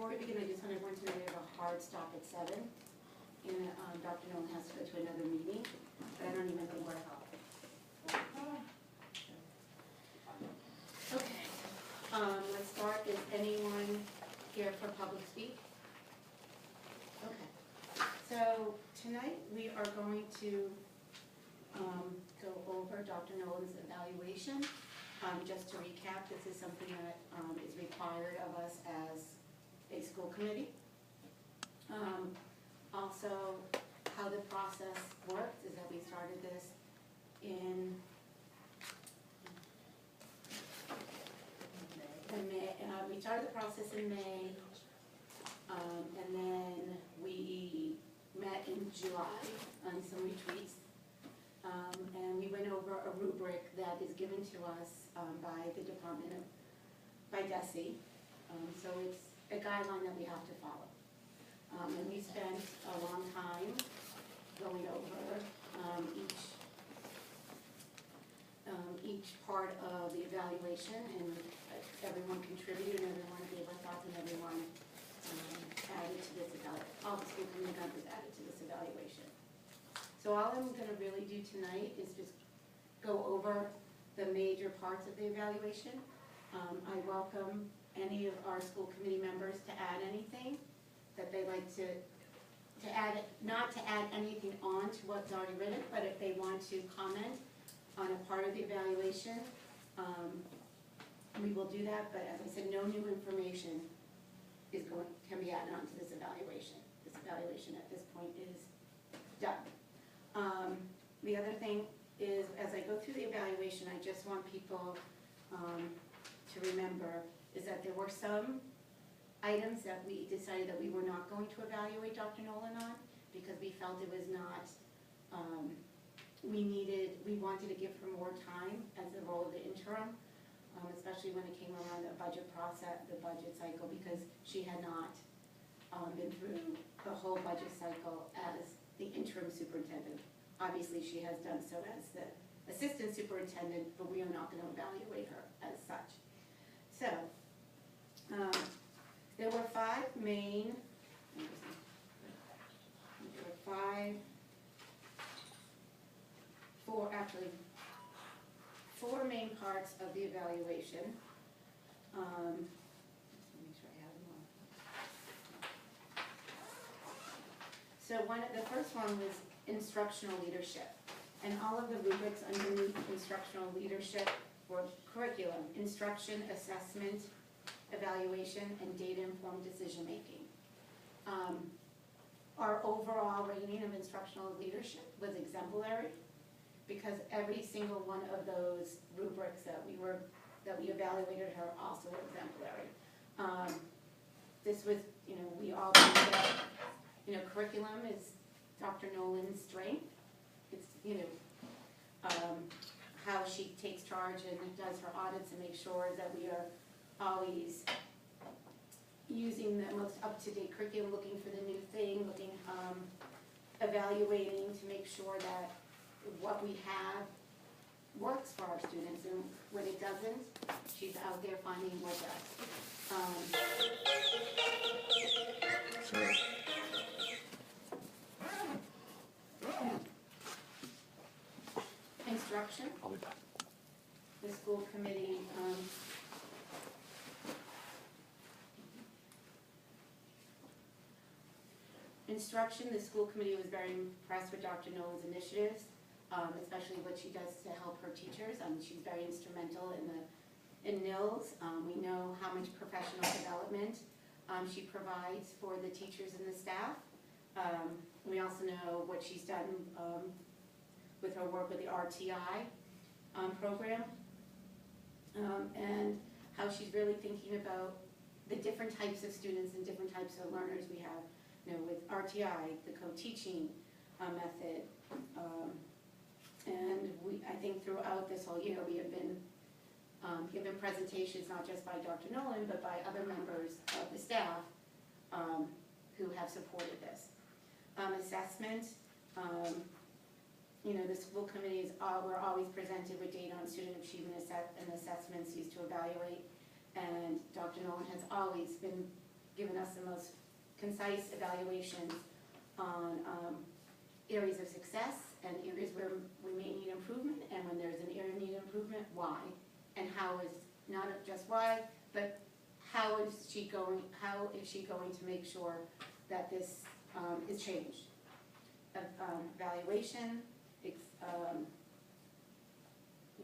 before we begin, I just want everyone to know we have a hard stop at 7. And Dr. Nolin has to go to another meeting, but I don't even think we're help. Okay, let's start. Is anyone here for public speak? Okay, so tonight we are going to go over Dr. Nolin's evaluation. Just to recap, this is something that is required of us as a school committee. Also, how the process works is that we started this in May. We started the process in May, and then we met in July on some retreats, and we went over a rubric that is given to us by the department by DESE. So it's a guideline that we have to follow. And we spent a long time going over each part of the evaluation, and everyone contributed, and everyone gave a thought, and everyone added to this evaluation. All the school committee members added to this evaluation. So all I'm going to really do tonight is just go over the major parts of the evaluation. I welcome any of our school committee members to add anything that they like to add, not to add anything on to what's already written, but if they want to comment on a part of the evaluation, we will do that. But as I said, no new information can be added on to this evaluation. This evaluation at this point is done. The other thing is, as I go through the evaluation, I just want people to remember is that there were some items that we decided that we were not going to evaluate Dr. Nolin on because we felt it was not, we wanted to give her more time as the role of the interim, especially when it came around the budget process, the budget cycle, because she had not been through the whole budget cycle as the interim superintendent. Obviously, she has done so as the assistant superintendent, but we are not going to evaluate her as such. So, there were four main parts of the evaluation. Let me make sure I have them all. So the first one was instructional leadership. And all of the rubrics underneath instructional leadership were curriculum, instruction, assessment, evaluation, and data-informed decision-making. Our overall rating of instructional leadership was exemplary because every single one of those rubrics that we evaluated her also were exemplary. This was, we all think that, curriculum is Dr. Nolin's strength. It's, how she takes charge and does her audits and makes sure that we are always using the most up-to-date curriculum, looking for the new thing, evaluating to make sure that what we have works for our students, and when it doesn't, she's out there finding what does. Instruction. I'll be back. The school committee instruction, the school committee was very impressed with Dr. Nolin's initiatives, especially what she does to help her teachers. She's very instrumental in NILS. We know how much professional development she provides for the teachers and the staff. We also know what she's done with her work with the RTI program, and how she's really thinking about the different types of students and different types of learners we have. With RTI, the co-teaching method, and I think throughout this whole year we have been given presentations not just by Dr. Nolin but by other members of the staff who have supported this. Assessment, the school committees were always presented with data on student achievement and assessments used to evaluate, and Dr. Nolin has always been given us the most concise evaluations on areas of success and areas where we may need improvement, and when there's an area need improvement, why, and how is, not just why, but how is she going to make sure that this is changed. Evaluation,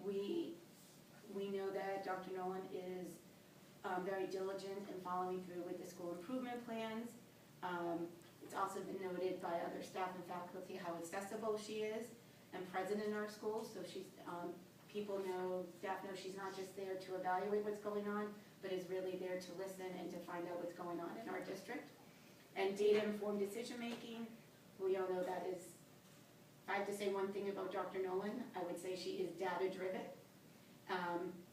we know that Dr. Nolin is very diligent in following through with the school improvement plans. It's also been noted by other staff and faculty how accessible she is and present in our schools. So she's, staff know she's not just there to evaluate what's going on, but is really there to listen and to find out what's going on in our district. And data-informed decision-making, we all know that is, if I have to say one thing about Dr. Nolin, I would say she is data-driven,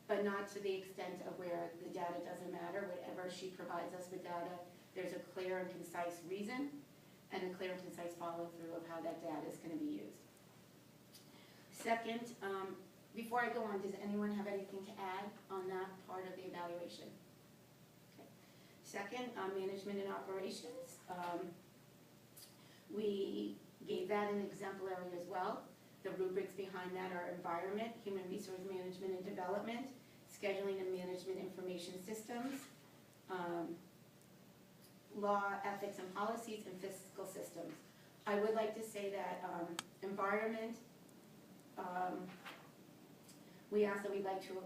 but not to the extent of where the data doesn't matter. Whatever she provides us with data, there's a clear and concise reason and a clear and concise follow-through of how that data is going to be used. Second, before I go on, does anyone have anything to add on that part of the evaluation? Okay. Second, management and operations. We gave that an exemplary as well. The rubrics behind that are environment, human resource management and development, scheduling and management information systems, law, ethics and policies, and fiscal systems. I would like to say that environment, we asked that we'd like to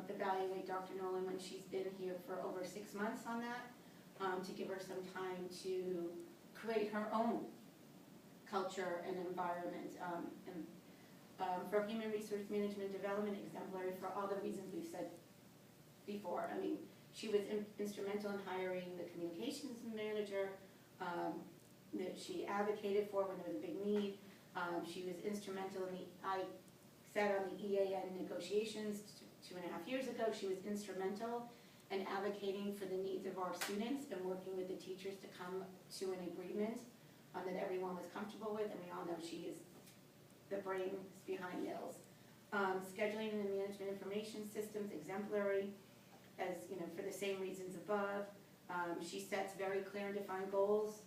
evaluate Dr. Nolin when she's been here for over 6 months on that, to give her some time to create her own culture and environment. For human resource management development, exemplary for all the reasons we've said before. I mean, she was instrumental in hiring the communications manager that she advocated for when there was a big need. She was instrumental in I sat on the EAN negotiations 2.5 years ago. She was instrumental in advocating for the needs of our students and working with the teachers to come to an agreement that everyone was comfortable with, and we all know she is the brains behind Mills. Scheduling and management information systems, exemplary, as you know, for the same reasons above. She sets very clear and defined goals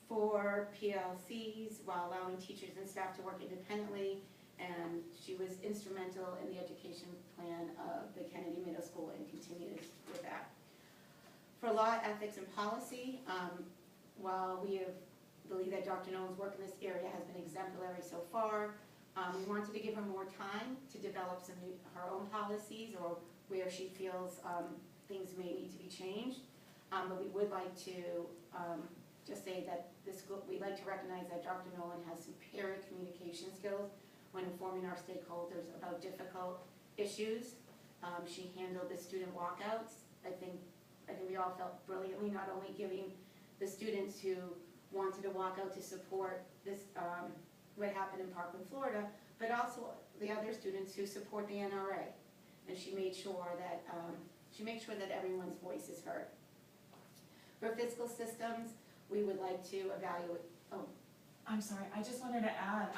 for PLCs while allowing teachers and staff to work independently, and she was instrumental in the education plan of the Kennedy Middle School and continues with that. For law, ethics, and policy, while we believe that Dr. Nolin's work in this area has been exemplary so far, we wanted to give her more time to develop her own policies or where she feels things may need to be changed. But we would like to just say that we'd like to recognize that Dr. Nolin has superior communication skills when informing our stakeholders about difficult issues. She handled the student walkouts. I think we all felt brilliantly, not only giving the students who wanted to walk out to support this, what happened in Parkland, Florida, but also the other students who support the NRA. And she made sure that everyone's voice is heard. For fiscal systems, we would like to evaluate. Oh, I'm sorry. I just wanted to add.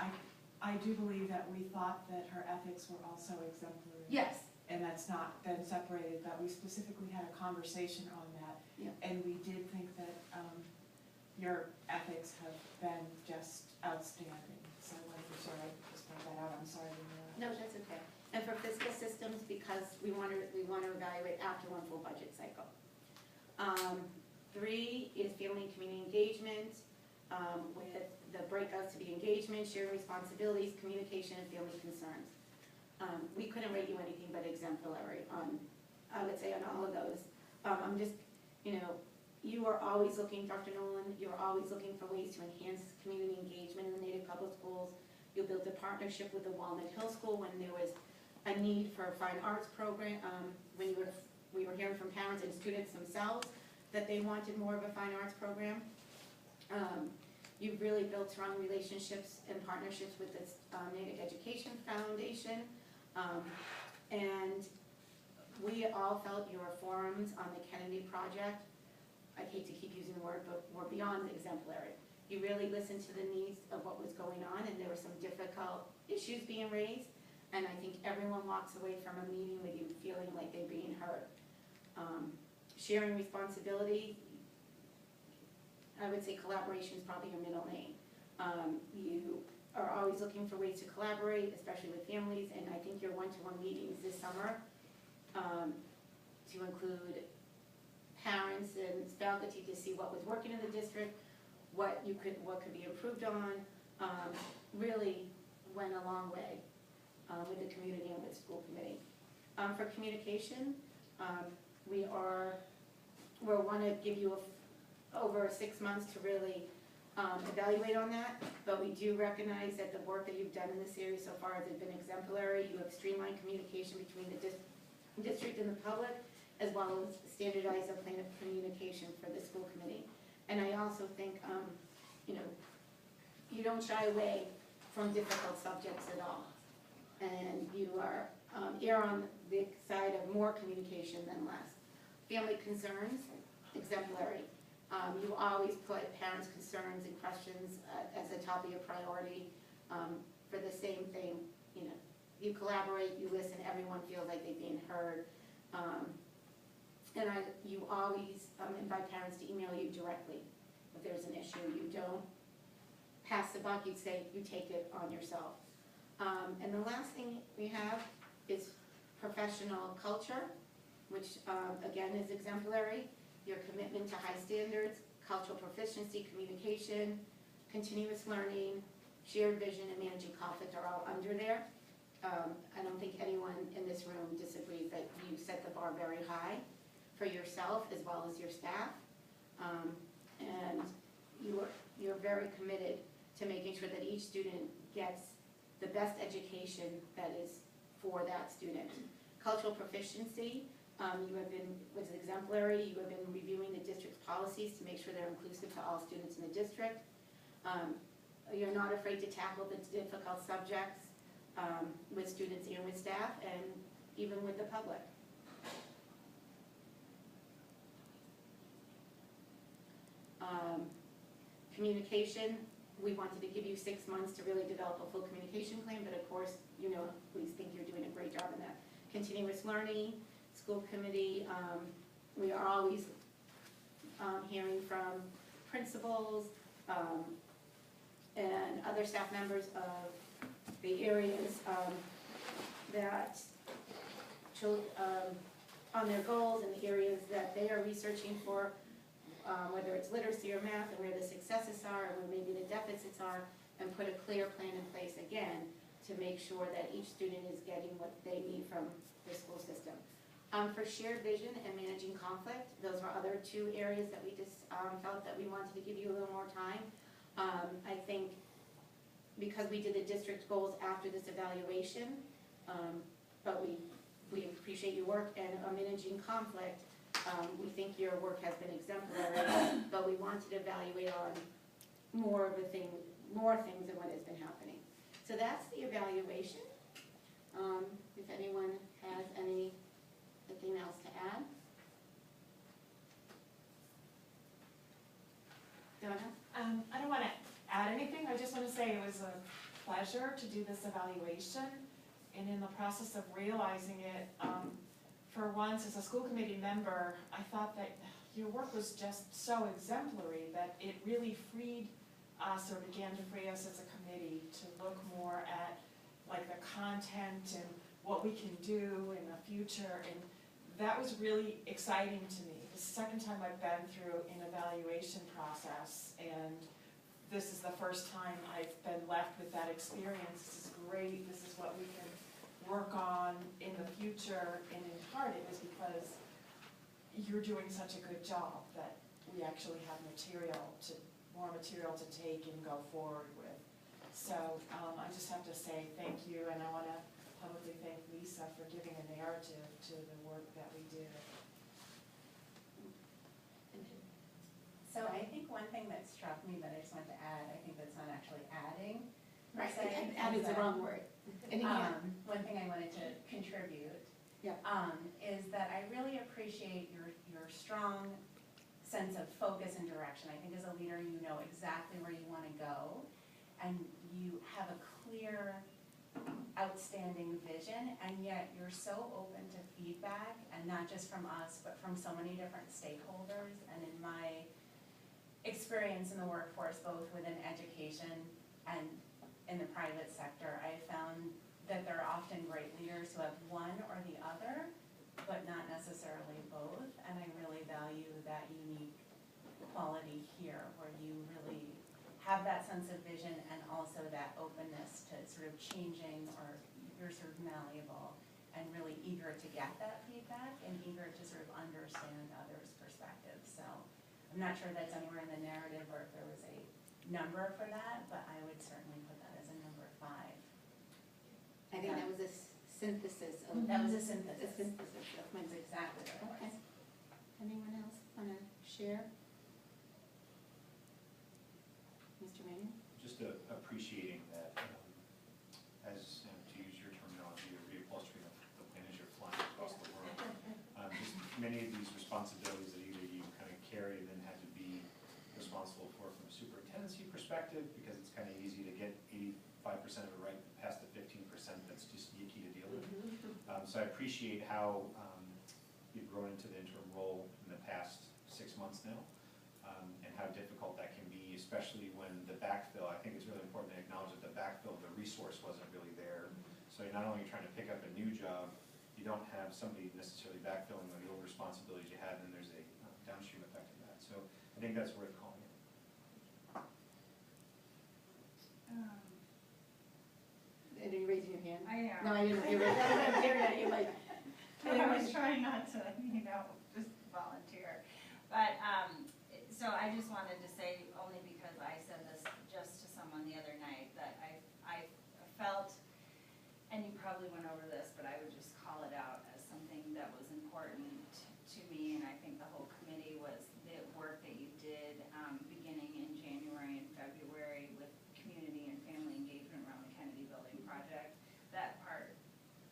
I do believe that we thought that her ethics were also exemplary. yes. And that's not been separated. That we specifically had a conversation on that, Yeah. and we did think that your ethics have been just outstanding. So I wanted to sort of just point that out. I'm sorry. No, that's okay. And for fiscal systems, because we want to evaluate after one full budget cycle. 3 is family and community engagement, with the breakouts to be engagement, shared responsibilities, communication, and family concerns. We couldn't rate you anything but exemplary on, I would say, on all of those. I'm just, you are always looking, Dr. Nolin, you're always looking for ways to enhance community engagement in the Natick Public Schools. You built a partnership with the Walnut Hill School when there was a need for a fine arts program, when we were hearing from parents and students themselves that they wanted more of a fine arts program. You've really built strong relationships and partnerships with the Natick Education Foundation. And we all felt your forums on the Kennedy project, I hate to keep using the word, but were beyond exemplary. You really listened to the needs of what was going on, and there were some difficult issues being raised, and I think everyone walks away from a meeting with you feeling like they're being heard. sharing responsibility, I would say collaboration is probably your middle name. You are always looking for ways to collaborate, especially with families, and I think your one-to-one meetings this summer to include parents and faculty to see what was working in the district, what could be improved on, really went a long way with the community and with school committee. For communication, we want to give you over 6 months to really evaluate on that, but we do recognize that the work that you've done in this series so far has been exemplary. You have streamlined communication between the district and the public, as well as standardized a plan of communication for the school committee. And I also think, you don't shy away from difficult subjects at all. And you are err on the side of more communication than less. Family concerns, exemplary. You always put parents' concerns and questions as the top of your priority for the same thing. You collaborate, you listen, everyone feels like they're being heard. You always invite parents to email you directly if there's an issue. You don't pass the buck, you say you take it on yourself. And the last thing we have is professional culture, which again is exemplary. Your commitment to high standards, cultural proficiency, communication, continuous learning, shared vision, and managing conflict are all under there. I don't think anyone in this room disagrees that you set the bar very high for yourself as well as your staff. And you're very committed to making sure that each student gets the best education that is for that student. Cultural proficiency, was exemplary. You have been reviewing the district's policies to make sure they're inclusive to all students in the district. You're not afraid to tackle the difficult subjects with students and with staff, and even with the public. Communication, we wanted to give you 6 months to really develop a full communication plan, but of course, we think you're doing a great job in that. Continuous learning, school committee, we are always hearing from principals and other staff members of the areas that on their goals and the areas that they are researching for, whether it's literacy or math, and where the successes are and where maybe the deficits are, and put a clear plan in place again to make sure that each student is getting what they need from the school system. For shared vision and managing conflict, those were other 2 areas that we just felt that we wanted to give you a little more time. I think because we did the district goals after this evaluation, but we appreciate your work, and managing conflict, we think your work has been exemplary, but we wanted to evaluate on more things than what has been happening. So that's the evaluation. If anyone has anything else to add? Donna? I don't want to add anything. I just want to say it was a pleasure to do this evaluation, and in the process of realizing it, for once as a school committee member, I thought that your work was just so exemplary that it really freed us, or began to free us as a committee, to look more at like the content and what we can do in the future, and that was really exciting to me. It's the second time I've been through an evaluation process, and this is the first time I've been left with that experience. This is great, this is what we can work on in the future, and in part it was because you're doing such a good job that we actually have more material to take and go forward with. So I just have to say thank you, and I want to publicly thank Lisa for giving a narrative to the work that we did. So I think one thing that struck me that I just wanted to add, I think that's not actually adding. Right, add is the wrong word. One thing I wanted to contribute is that I really appreciate your strong sense of focus and direction. I think as a leader, you know exactly where you want to go, and you have a clear outstanding vision, and yet you're so open to feedback, and not just from us, but from so many different stakeholders. And in my experience in the workforce, both within education and in the private sector, I found that there are often great leaders who have one or the other, but not necessarily both. And I really value that unique quality here, where you really have that sense of vision and also that openness to sort of changing, or you're sort of malleable and really eager to get that feedback and eager to sort of understand others' perspectives. So I'm not sure that's anywhere in the narrative or if there was a number for that, but I would certainly put that as a number 5. I think that was a synthesis of. That was a A synthesis. synthesis of my. That's exactly what it Okay. was. Anyone else want to share? Mr. Manning? Just appreciating that, as, to use your terminology, you're reupholstering the plane as you're flying across the world. Just many of these responsibilities that either you kind of carry and then had to be responsible for from a superintendency perspective, because it's kind of easy to get 85% of it right, past the 15% that's just yucky to deal with. So I appreciate how you've grown into the interim role in the past 6 months now, and how difficult that can be, especially when the backfill, I think it's really important to acknowledge that the backfill, the resource wasn't really there. So you're not only trying to pick up a new job, you don't have somebody necessarily backfilling the old responsibilities you had, and there's a downstream effect of that. So I think that's worth calling it. Are you raising your hand? I am. No, I didn't. You were staring at you like. I was trying not to, just volunteer. But, so I just wanted to say, only because I said this just to someone the other night, that I felt, and you probably went over this, but I would just call it out as something that was important to me, and I think the whole committee, was the work that you did beginning in January and February with community and family engagement around the Kennedy Building project. That part,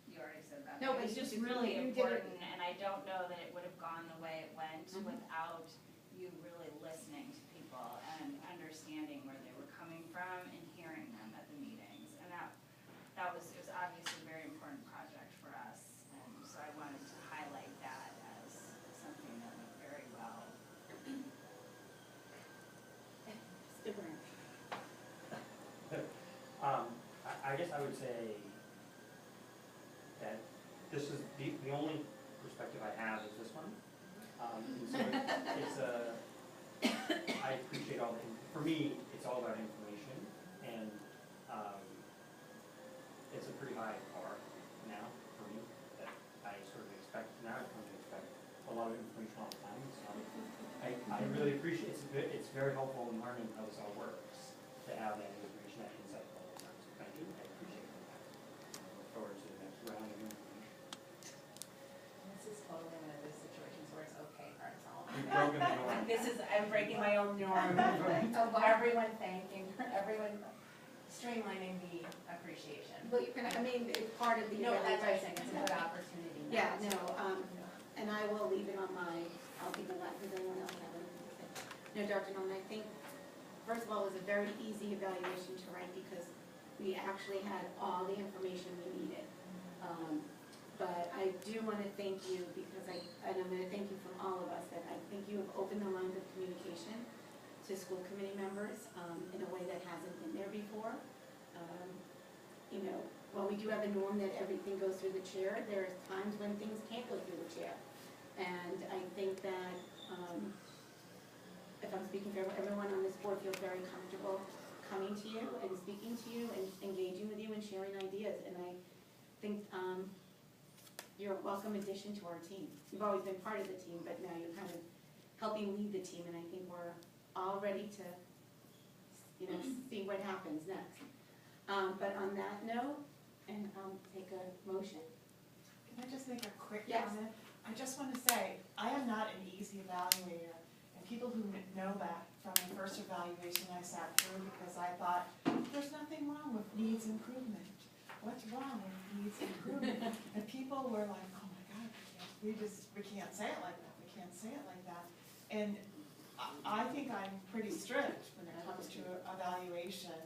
you already said that. No, but but it's just you really did it. important, and I don't know that it would have gone the way it went without you really listening to people and understanding where they were coming from and hearing them at the meetings. And it was obviously a very important project for us, and so I wanted to highlight that as something that went very well. I guess I would say that this is the only perspective I have is this one. So it's I appreciate all for me, it's all about information, and it's a pretty high bar now for me that I sort of expect, now I've come to expect a lot of information all the time. So I really appreciate it's very helpful in learning how this all works to have that information, that insight all the time. So thank you, I appreciate that. Look forward to the next round of information. This is totally one of those situations where it's okay for us all. You've broken the norm. I'm breaking my own norm. Everyone thanking, everyone streamlining the appreciation. Well, you can, I mean, it's part of the. No, that's what I'm saying, it's a good opportunity. Yeah, no, and I will leave it on I'll leave it on, does anyone else have anything to say? No, Dr. Nolin, I think, first of all, it was a very easy evaluation to write because we actually had all the information we needed. But I do want to thank you because and I'm going to thank you from all of us, that I think you have opened the lines of communication to school committee members in a way that hasn't been there before. You know, while we do have a norm that everything goes through the chair, there are times when things can't go through the chair. And I think that if I'm speaking for everyone on this board, feels very comfortable coming to you and speaking to you and engaging with you and sharing ideas. And I think you're a welcome addition to our team. You've always been part of the team, but now you're kind of helping lead the team, and I think we're all ready to, see what happens next. But on that note, and I'll take a motion. Can I just make a quick Yes. comment? I just want to say, I am not an easy evaluator, and people who know that from the first evaluation I sat through, because I thought, there's nothing wrong with needs improvement. What's wrong with needs improvement? And people were like, oh my God, we can't say it like that, we can't say it like that. And I think I'm pretty strict when it comes to evaluation,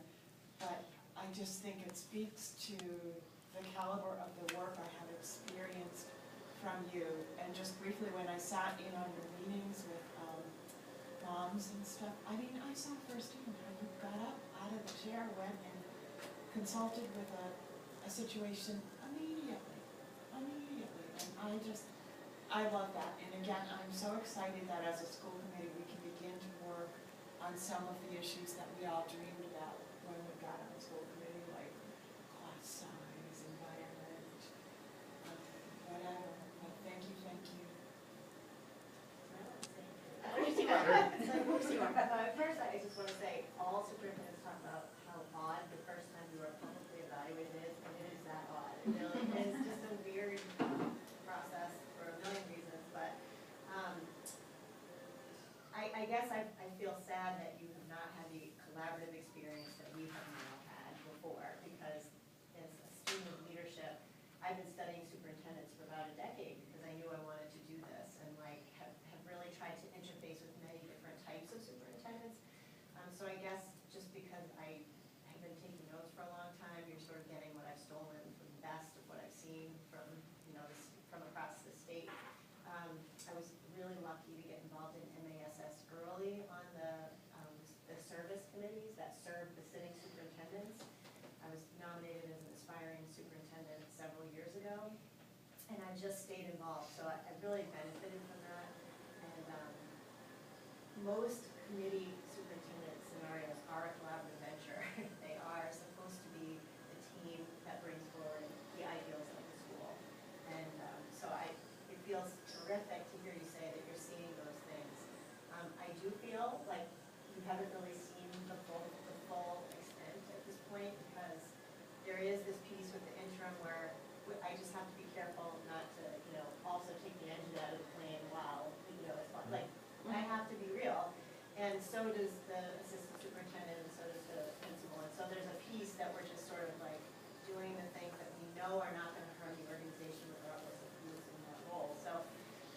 but I just think it speaks to the caliber of the work I have experienced from you. And just briefly, when I sat in on your meetings with moms and stuff, I mean, I saw firsthand how you got up out of the chair, went and consulted with a situation immediately. And I love that. And again, I'm so excited that as a school committee, we can begin to work on some of the issues that we all dreamed about when we got on the school committee, like class size, environment, whatever. But thank you. First, I just want to say, all superintendents talk about how odd the first time you are publicly evaluated is, and it is that odd. It really is just a weird process for a million reasons, but I guess I feel sad that you have not had the collaborative experience that we have now had before, because as a student of leadership, I've been studying superintendents for about a decade because I knew I wanted to do this, and have really tried to interface with many different types of superintendents. So I guess just because I have been taking notes for a long time, you're sort of getting what I've stolen from the best of what I've seen from, from across the state. I was really lucky to get involved in MASS early on the service committees that serve the sitting superintendents. I was nominated as an aspiring superintendent several years ago, and I just stayed involved, so I really benefited from that. And most committee superintendent scenarios are a collaborative venture. They are supposed to be the team that brings forward the ideals of the school. And so it feels terrific to hear you say that you're seeing those things. I do feel like you haven't really seen the full extent at this point, because there is this piece with the interim where I just have to be careful not to, also take the engine out of the plane while, it's like, I have to be real. And so does the assistant superintendent, and so does the principal. And so there's a piece that we're just sort of like doing the things that we know are not going to harm the organization regardless of who's in that role. So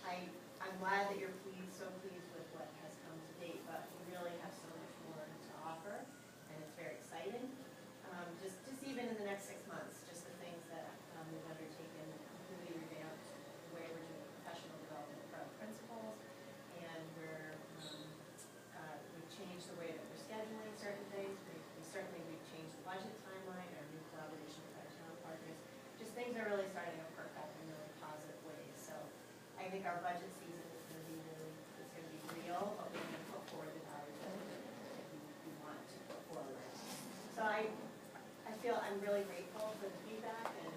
I'm glad that you're so pleased with what has come to date, but we really have so much more to offer, and it's very exciting. Just even in the next 6 months, just the things that we've undertaken, completely revamped the way we're doing professional development for our principals, and we've changed the way that we're scheduling certain things. We've changed the budget timeline, our new collaboration with our town partners. Just things are really starting to perk up in really positive ways. So I think our budget season is going to be real, but we're going to put forward the values that we want to put forward. So I feel I'm really grateful for the feedback, and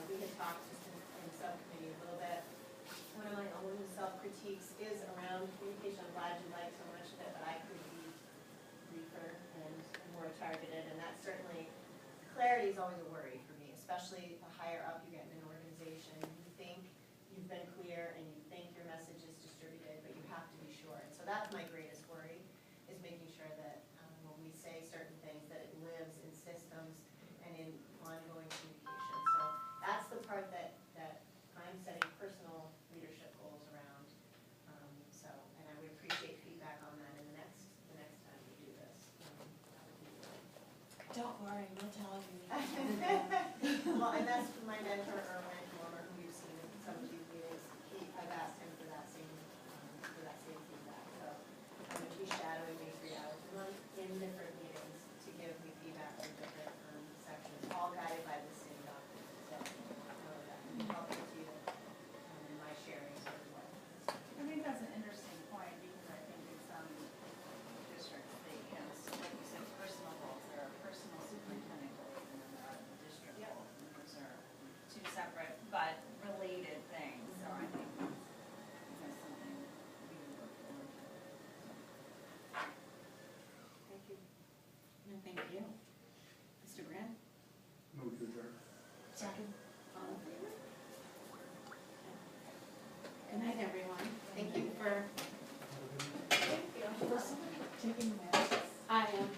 we had talked just in subcommittee a little bit. One of my own self-critiques is around communication. I'm glad you like so much of it, but I could be briefer and more targeted, and that's certainly, clarity is always a worry for me, especially the higher up you get in an organization. You think you've been clear and you think your message is distributed, but you have to be sure. And so that's my greatest worry, is making sure that when we say certain things, that it lives in systems and in ongoing communication. So that's the part that I'm setting personal leadership goals around. And I would appreciate feedback on that in the next time we do this. That would be great. Don't worry, we'll tell you. Well, and that's my mentor, Erwin Warmer, who you've seen in some of these meetings. I've asked him for that same feedback. So he's shadowing me 3 hours a month in different meetings to give me feedback on different sections, all guided by the same document. So that can be helpful to you in my sharing as well. I think that's an interesting point, because I think in some districts, they, like you said, personal goals, there are personal superintendent goals, and then there are the district Yep. goals, and those are two separate but related things, so I think that's something we can look forward to. Thank you. No, thank you. Mr. Grant? Move to adjourn. Second. All in favor? Good night, everyone. Thank you for, Was somebody taking minutes? I am.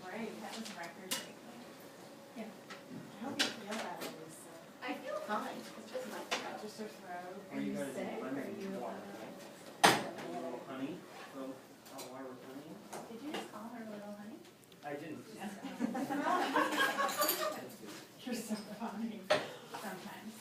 Great, that was record-breaking. Yeah. I hope you feel that it was, I feel fine. It's just my throat. just your throat. Are you guys sick? I'm Are you, water, right? A little honey, so why we're coming. Did you just call her Little Honey? I didn't. You're so funny. Sometimes.